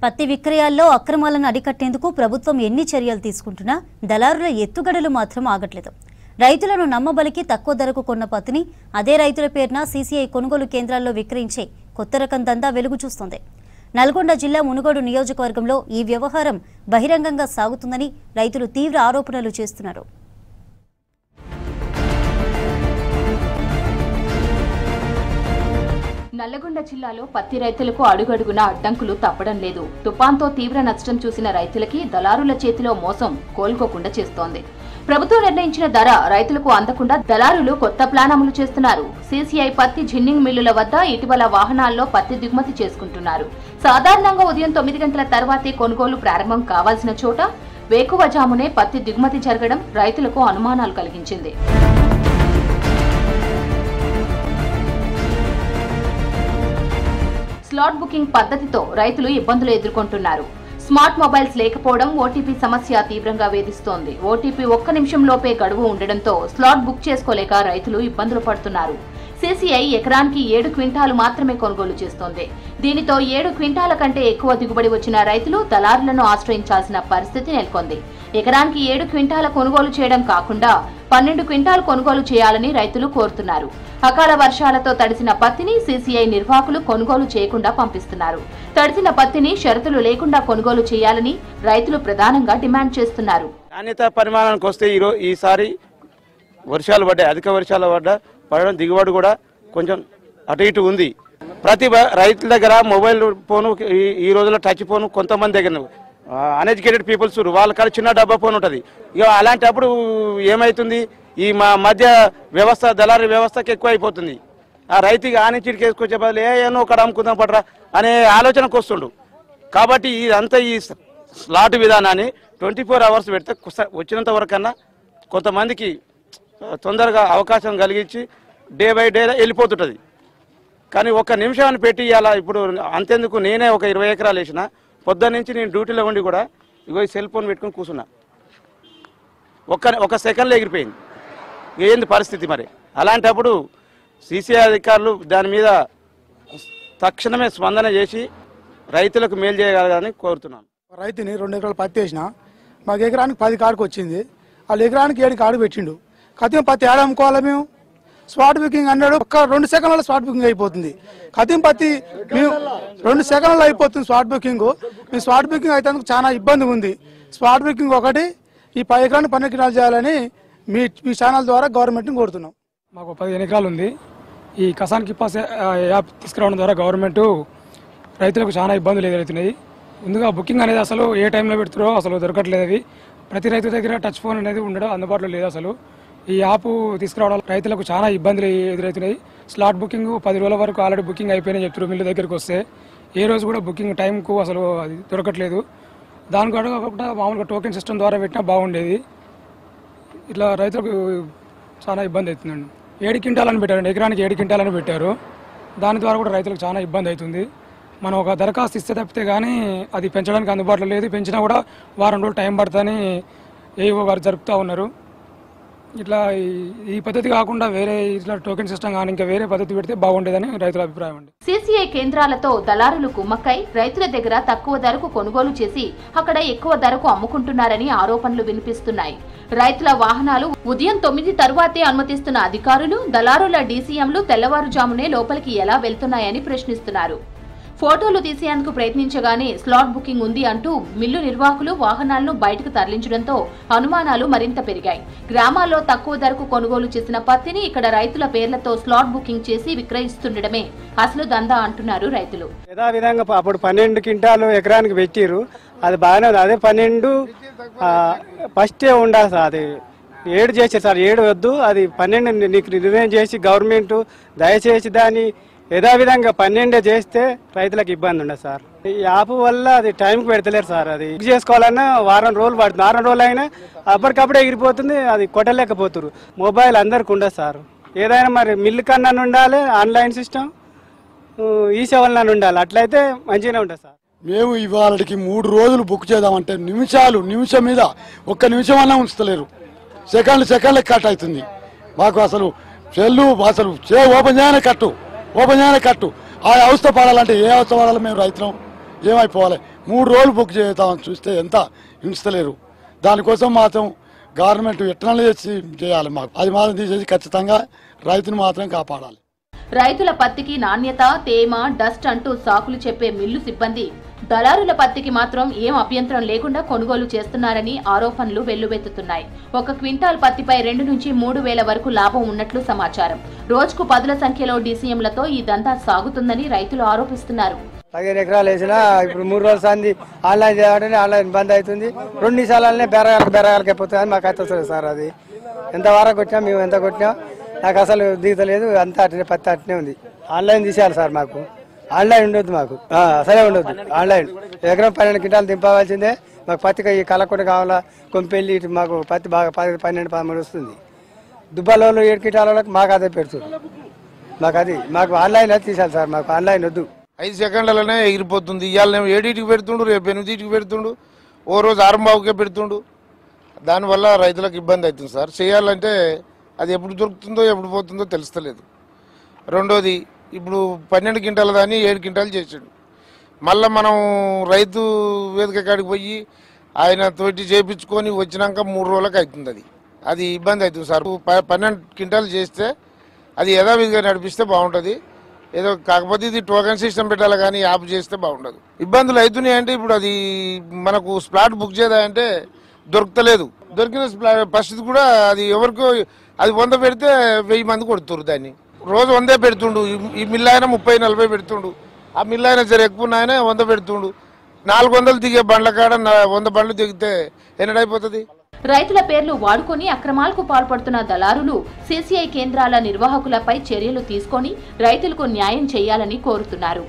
పత్తి విక్రయాల్లో అక్రమాలను అరికట్టేందుకు ప్రభుత్వం ఎన్ని చర్యలు తీసుకుంటున్నా దళారుల ఎత్తుగడలు మాత్రం ఆగట్లేదు. రైతులను నమ్మబలికి తక్కువ ధరకు కొన్న పత్తిని అదే రైతుల పేరున సీసీఐ కొనుగోలు కేంద్రాల్లో విక్రయించే కొత్త రకం దందా వెలుగు చూస్తోంది. నల్గొండ జిల్లా మునుగోడు నియోజకవర్గంలో ఈ వ్యవహారం బహిరంగంగా సాగుతుందని రైతులు తీవ్ర ఆరోపణలు చేస్తున్నారు. నల్లగొండ జిల్లాలో పత్తి రైతులకు అడుగడుగునా అడ్డంకులు తప్పడం లేదు. తుపాన్తో తీవ్ర నష్టం చూసిన రైతులకి దళారుల చేతిలో మోసం కోలుకోకుండా చేస్తోంది. ప్రభుత్వం నిర్ణయించిన ధర రైతులకు అందకుండా దళారులు కొత్త ప్లాన్ అమలు చేస్తున్నారు. సీసీఐ పత్తి జిన్నింగ్ మిల్లుల వద్ద ఇటీవల వాహనాల్లో పత్తి దిగుమతి చేసుకుంటున్నారు. సాధారణంగా ఉదయం 9 గంటల తర్వాతే కొనుగోలు ప్రారంభం కావాల్సిన చోట వేకువజామునే పత్తి దిగుమతి జరగడం రైతులకు అనుమానాలు కలిగించింది. స్లాట్ బుకింగ్ పద్ధతితో రైతులు ఇబ్బందులు ఎదుర్కొంటున్నారు. స్మార్ట్ మొబైల్స్ లేకపోవడం ఓటీపీ సమస్య తీవ్రంగా వేధిస్తోంది. ఓటీపీ 1 నిమిషంలోపే గడువు ఉండడంతో స్లాట్ బుక్ చేసుకోలేక రైతులు ఇబ్బందులు పడుతున్నారు. సీసీఐ ఎకరానికి 7 క్వింటాలు మాత్రమే కొనుగోలు చేస్తోంది. దీనితో 7 క్వింటాల కంటే ఎక్కువ దిగుబడి వచ్చిన రైతులు దళారులను ఆశ్రయించాల్సిన పరిస్థితి నెలకొంది. ఎకరానికి 7 క్వింటాల కొనుగోలు చేయడం కాకుండా 12 క్వింటాలు కొనుగోలు చేయాలని రైతులు కోరుతున్నారు. అకాల వర్షాలతో తడిసిన పత్తిని సీసీఐ నిర్వాహకులు కొనుగోలు చేయకుండా పంపిస్తున్నారు. తడిసిన పత్తిని షరతులు లేకుండా కొనుగోలు చేయాలని రైతులు ప్రధానంగా డిమాండ్ చేస్తున్నారు. నాణ్యత పరిమాణానికి వస్తే ఈసారి వర్షాలు పడ్డాయి. అధిక వర్షాలు పడడం దిగుబడి కూడా కొంచెం అటు ఇటు ఉంది. ప్రతి రైతుల దగ్గర మొబైల్ ఫోను ఈ రోజుల్లో టచ్ ఫోను కొంతమంది దగ్గర అన్ఎడ్యుకేటెడ్ పీపుల్స్ వాళ్ళ కాడ చిన్న డబ్బా ఫోన్ ఉంటుంది. ఇక అలాంటప్పుడు ఏమవుతుంది, ఈ మధ్య వ్యవస్థ దళారీ వ్యవస్థకి ఎక్కువ అయిపోతుంది. ఆ రైతుకి ఆనించిడికి వేసుకొచ్చే బదులు ఏమో ఒకడ అమ్ముకుందాం పడరా అనే ఆలోచనకు వస్తుండు. కాబట్టి ఇదంతా ఈ స్లాట్ విధానాన్ని 24 అవర్స్ పెడితే వచ్చినంత వరకన్నా కొంతమందికి తొందరగా అవకాశం కలిగించి డే బై డే వెళ్ళిపోతుంటుంది. కానీ 1 నిమిషాన్ని పెట్టి ఇలా ఇప్పుడు అంతేందుకు నేనే ఒక 20 ఎకరాలు వేసిన పొద్దున్న నుంచి నేను డ్యూటీలో ఉండి కూడా ఇగో సెల్ ఫోన్ పెట్టుకుని కూర్చున్నా. ఒక సెకండ్లో ఎగిరిపోయింది. ఏంది పరిస్థితి మరి? అలాంటప్పుడు సీసీఐ అధికారులు దాని మీద తక్షణమే స్పందన చేసి రైతులకు మేలు చేయగలగాలని కోరుతున్నాను. రైతుని 2 ఎకరాలు పత్తి వేసిన మాకు ఎకరానికి 10 కాడుకు వచ్చింది. వాళ్ళు ఎకరానికి 7 కాడు పెట్టిండు. కతిం పత్తి ఏడ అమ్ముకోవాలి మేము? స్పాట్ బుకింగ్ అన్నాడు. 2 సెకండ్లలో స్పాట్ బుకింగ్ అయిపోతుంది. కతిం పత్తి మేము 2 సెకండ్లలో అయిపోతుంది స్పాట్ బుకింగ్. మేము స్పాట్ బుకింగ్ అయితే చాలా ఇబ్బంది ఉంది. స్పాట్ బుకింగ్ ఒకటి ఈ 10 ఎకరాన్ని 12 ఎకరాలు చేయాలని మీ ఛానల్ ద్వారా గవర్నమెంట్ని కోరుతున్నాం. మాకు 15 ఎకరాలు ఉంది. ఈ కిసాన్ కిపాస్ యాప్ తీసుకురావడం ద్వారా గవర్నమెంట్ రైతులకు చాలా ఇబ్బందులు ఎదురవుతున్నాయి. ముందుగా బుకింగ్ అనేది అసలు ఏ టైంలో పెడుతారో అసలు దొరకట్లేదు. అది ప్రతి రైతు దగ్గర టచ్ ఫోన్ అనేది ఉండడం అందుబాటులో లేదు. అసలు ఈ యాప్ తీసుకురావడం రైతులకు చాలా ఇబ్బందులు ఎదురవుతున్నాయి. స్లాట్ బుకింగ్ 10 రోజుల వరకు ఆల్రెడీ బుకింగ్ అయిపోయినాయి చెప్తారు. మిల్లు దగ్గరికి వస్తే ఏ రోజు కూడా బుకింగ్ టైంకు అసలు అది దొరకట్లేదు. దాని కూడా మామూలుగా టోకెన్ సిస్టమ్ ద్వారా పెట్టినా బాగుండేది. ఇట్లా రైతులకు చాలా ఇబ్బంది అవుతుందండి. 7 క్వింటాలని పెట్టారండి. ఎకరానికి 7 క్వింటాలని పెట్టారు. దాని ద్వారా కూడా రైతులకు చాలా ఇబ్బంది అవుతుంది. మనం ఒక దరఖాస్తు ఇస్తే తప్పితే కానీ అది పెంచడానికి అందుబాటులో లేదు. పెంచినా కూడా వారం రోజులు టైం పడుతుందని ఏవో వారు జరుపుతూ ఉన్నారు. ఇట్లా ఈ పద్ధతి కాకుండా వేరే ఇట్లా టోకెన్ సిస్టమ్ కానీ ఇంకా వేరే పద్ధతి పెడితే బాగుండేదని రైతుల అభిప్రాయం అండి. సీసీఐ కేంద్రాలతో దళారులు కుమ్మక్కై రైతుల దగ్గర తక్కువ ధరకు కొనుగోలు చేసి అక్కడ ఎక్కువ ధరకు అమ్ముకుంటున్నారని ఆరోపణలు వినిపిస్తున్నాయి. రైతుల వాహనాలు ఉదయం 9 తరువాతే అనుమతిస్తున్న అధికారులు దళారుల డీసీఎంలు తెల్లవారుజామునే లోపలికి ఎలా వెళ్తున్నాయని ప్రశ్నిస్తున్నారు. ఫోటోలు తీసేందుకు ప్రయత్నించగానే స్లాట్ బుకింగ్ ఉంది అంటూ మిల్లు నిర్వాహకులు వాహనాలను బయటకు తరలించడంతో అనుమానాలు మరింత పెరిగాయి. గ్రామాల్లో తక్కువ ధరకు కొనుగోలు చేసిన పత్తిని ఇక్కడ రైతుల పేర్లతో స్లాట్ బుకింగ్ చేసి విక్రయిస్తుండడమే అసలు దందా అంటున్నారు రైతులు. యథావిధంగా అప్పుడు 12 క్వింటాలు ఎకరానికి పెట్టిరు. అది బాగానే ఉంది. అదే 12 ఫస్టే ఉండాలి సార్. అది 7 చేశారు సార్. 7 వద్దు, అది 12 నీకు నిర్ణయం చేసి గవర్నమెంట్ దయచేసి దాన్ని యథావిధంగా 12 చేస్తే రైతులకు ఇబ్బంది ఉండదు సార్. ఈ యాప్ వల్ల అది టైంకి పెడతలేరు సార్. అది బుక్ చేసుకోవాలన్నా వారం రోజులు పడుతుంది. వారం రోజులు అయినా అప్పటికప్పుడే ఎగిరిపోతుంది. అది కొట్టలేకపోతున్నారు. మొబైల్ అందరికి ఉండదు సార్. ఏదైనా మరి మిల్లు కన్నా ఉండాలి, ఆన్లైన్ సిస్టమ్ ఈ సేవలన్నా ఉండాలి. అట్లయితే మంచిగానే ఉంటుంది సార్. మేము ఇవాళకి 3 రోజులు బుక్ చేద్దామంటే నిమిషం మీద 1 నిమిషం అన్నా ఉంచలేరు. సెకండ్లు కట్ అవుతుంది. మాకు అసలు సెల్లు అసలు ఓపెన్ చేయనే కట్టు ఆ అవస్థ పడాలంటే ఏ అవస్థ పడాలి? మేము రైతులం ఏమైపోవాలి? 3 రోజులు బుక్ చేద్దామని చూస్తే ఎంత హింసలేరు. దానికోసం మాత్రం గవర్నమెంట్ విత్తనాలు చేయాలి. మాకు అది మాత్రం తీసేసి ఖచ్చితంగా రైతును మాత్రం కాపాడాలి. రైతుల పత్తికి నాణ్యత, తేమ, డస్ట్ అంటూ సాకులు చెప్పే మిల్లు సిబ్బంది దళారుల పత్తికి మాత్రం ఏం అభ్యంతరం లేకుండా కొనుగోలు చేస్తున్నారని ఆరోపణలు వెల్లువెత్తుతున్నాయి. 1 క్వింటాల్ పత్తిపై 2 నుంచి 3 వేల వరకు లాభం ఉన్నట్లు సమాచారం. రోజుకు 10ల సంఖ్యలో డీసీఎంలతో ఈ దందా సాగుతుందని రైతులు ఆరోపిస్తున్నారు. 15 ఎకరాలు వేసినా ఇప్పుడు 3 రోజుల సంది ఆన్లైన్ చేయాలంటే ఆన్లైన్ బంద్ అవుతుంది. 2 నిమిషాలనే బేరగాలకి అయిపోతుంది. మాకు అయితే వస్తుంది సార్. అది ఎంత వరకు కొట్టినా మేము ఎంత కొట్టినా నాకు అసలు దిగుతలేదు. అంతా అట్నే పత్తి అట్నే ఉంది. ఆన్లైన్ తీసేయాలి సార్. మాకు ఆన్లైన్ ఉండొద్దు. మాకు అసలే ఉండొద్దు ఆన్లైన్. ఎకరం 12 క్వింటాలు దింపవలసిందే. మాకు పత్తికి ఈ కలకొండ కావాలా, కొంపెల్లి మాకు పత్తి బాగా 10, 12, 13 వస్తుంది. దుబ్బాలో 7 క్వింటాలకు మాకు అదే పెడుతుంది. మాకు ఆన్లైన్ అది తీసేయాలి సార్. మాకు ఆన్లైన్ వద్దు. 5 సెకండ్లలోనే ఎగిరిపోతుంది. ఇవాళ 7కి పెడుతుండు, రేపు 8కి పెడుతుండు, ఓ రోజు 6:15కే పెడుతుండు. దానివల్ల రైతులకు ఇబ్బంది అవుతుంది సార్. చేయాలంటే అది ఎప్పుడు దొరుకుతుందో ఎప్పుడు పోతుందో తెలుస్తలేదు. రెండోది ఇప్పుడు 12 క్వింటాల దాన్ని 7 క్వింటాలు చేసాడు. మళ్ళీ మనం రైతు వేదిక కాడికి పోయి ఆయన తోటి చేయించుకొని వచ్చినాక 3 రోజులకు అవుతుంది. అది ఇబ్బంది అవుతుంది సార్. 12 క్వింటాలు చేస్తే అది యథావిధిగా నడిపిస్తే బాగుంటుంది. ఏదో కాకపోతే ఇది టోకెన్ సిస్టమ్ పెట్టాలి కానీ యాప్ చేస్తే బాగుండదు. ఇబ్బందులు అవుతున్నాయి అంటే ఇప్పుడు అది మనకు స్ప్లాట్ బుక్ చేయాలంటే దొరకలేదు. దొరికిన పరిస్థితి కూడా అది ఎవరికో అది 100 పెడితే 1000 మంది కొడుతున్నారు. దాన్ని రోజు 100 పెడుతుండు. ఈ మిల్ ఆయన 30-40 పెడుతుండు. ఆ మిల్ ఆయన జర ఎక్కువ ఆయన 100 పెడుతుండు. 400 దిగే బండ్ల కాడ 100 బండ్లు దిగితే ఎన్నడైపోతుంది. రైతుల పేర్లు వాడుకొని అక్రమాలకు పాల్పడుతున్న దళారులు సీసీఐ కేంద్రాల నిర్వాహకులపై చర్యలు తీసుకొని రైతులకు న్యాయం చేయాలని కోరుతున్నారు.